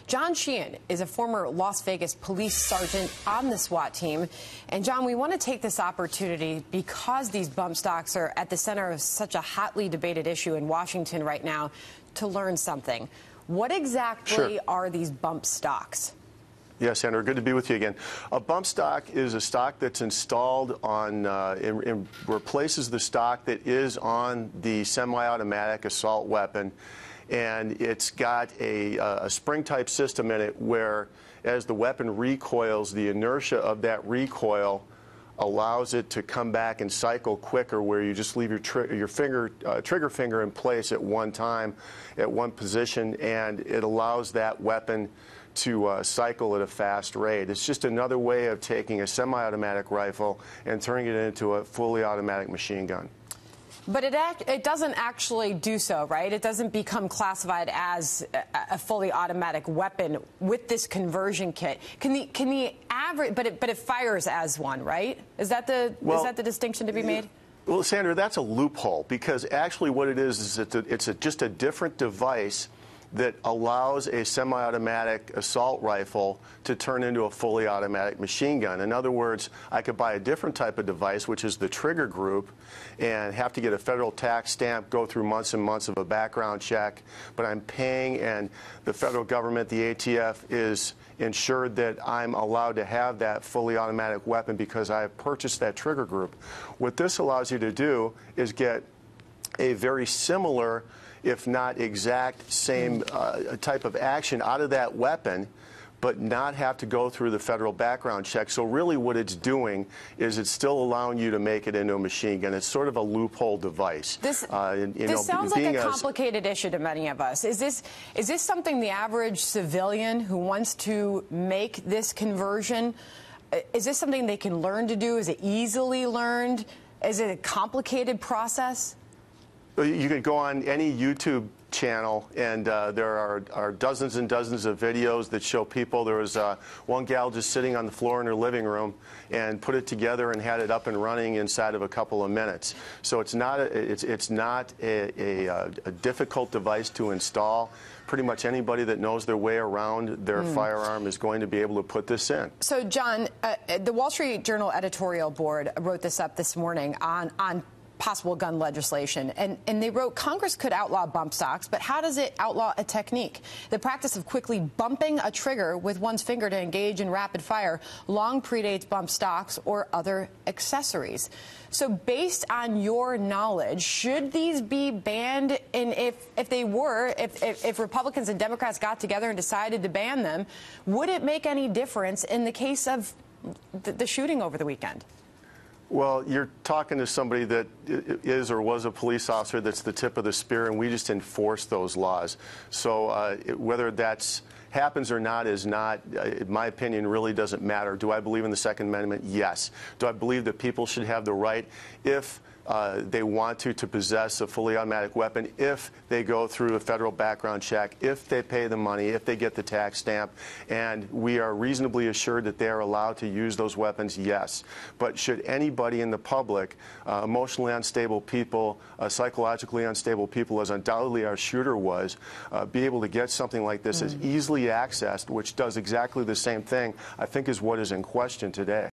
John Sheahan is a former Las Vegas police sergeant on the SWAT team. And John, we want to take this opportunity because these bump stocks are at the center of such a hotly debated issue in Washington right now to learn something. What exactly are these bump stocks? Yes, Sandra, good to be with you again. A bump stock is a stock that's installed on, replaces the stock that is on the semi-automatic assault weapon, and it's got a spring-type system in it where, as the weapon recoils, the inertia of that recoil allows it to come back and cycle quicker, where you just leave your trigger finger in place at one time, at one position, and it allows that weapon to cycle at a fast rate. It's just another way of taking a semi-automatic rifle and turning it into a fully automatic machine gun. But it doesn't actually do so, right? It doesn't become classified as a fully automatic weapon with this conversion kit. Can the average, but it fires as one, right? Is that the distinction to be made? Well, Sandra, that's a loophole, because actually what it is it's just a different device that allows a semi-automatic assault rifle to turn into a fully automatic machine gun. In other words, I could buy a different type of device, which is the trigger group, and have to get a federal tax stamp, go through months and months of a background check, but I'm paying, and the federal government, the ATF, is ensured that I'm allowed to have that fully automatic weapon because I have purchased that trigger group. What this allows you to do is get a very similar, if not exact same type of action out of that weapon, but not have to go through the federal background check. So really what it's doing is it's still allowing you to make it into a machine gun. It's sort of a loophole device. This sounds like a complicated issue to many of us. Is this something the average civilian who wants to make this conversion, is this something they can learn to do? Is it easily learned? Is it a complicated process? You could go on any YouTube channel, and there are dozens and dozens of videos that show people. There was one gal just sitting on the floor in her living room and put it together and had it up and running inside of a couple of minutes. So it's not a difficult device to install. Pretty much anybody that knows their way around their firearm is going to be able to put this in. So, John, the Wall Street Journal editorial board wrote this up this morning on possible gun legislation. And they wrote, Congress could outlaw bump stocks, but how does it outlaw a technique? The practice of quickly bumping a trigger with one's finger to engage in rapid fire long predates bump stocks or other accessories. So based on your knowledge, should these be banned? And if they were, if Republicans and Democrats got together and decided to ban them, would it make any difference in the case of the shooting over the weekend? Well, you're talking to somebody that is or was a police officer. That's the tip of the spear, and we just enforce those laws. So whether that's happens or not is not, in my opinion, really doesn't matter. Do I believe in the Second Amendment? Yes. Do I believe that people should have the right, if they want to possess a fully automatic weapon, if they go through a federal background check, if they pay the money, if they get the tax stamp, and we are reasonably assured that they are allowed to use those weapons? Yes. But should anybody in the public, emotionally unstable people, psychologically unstable people, as undoubtedly our shooter was, be able to get something like this as easily accessed, which does exactly the same thing, I think is what is in question today.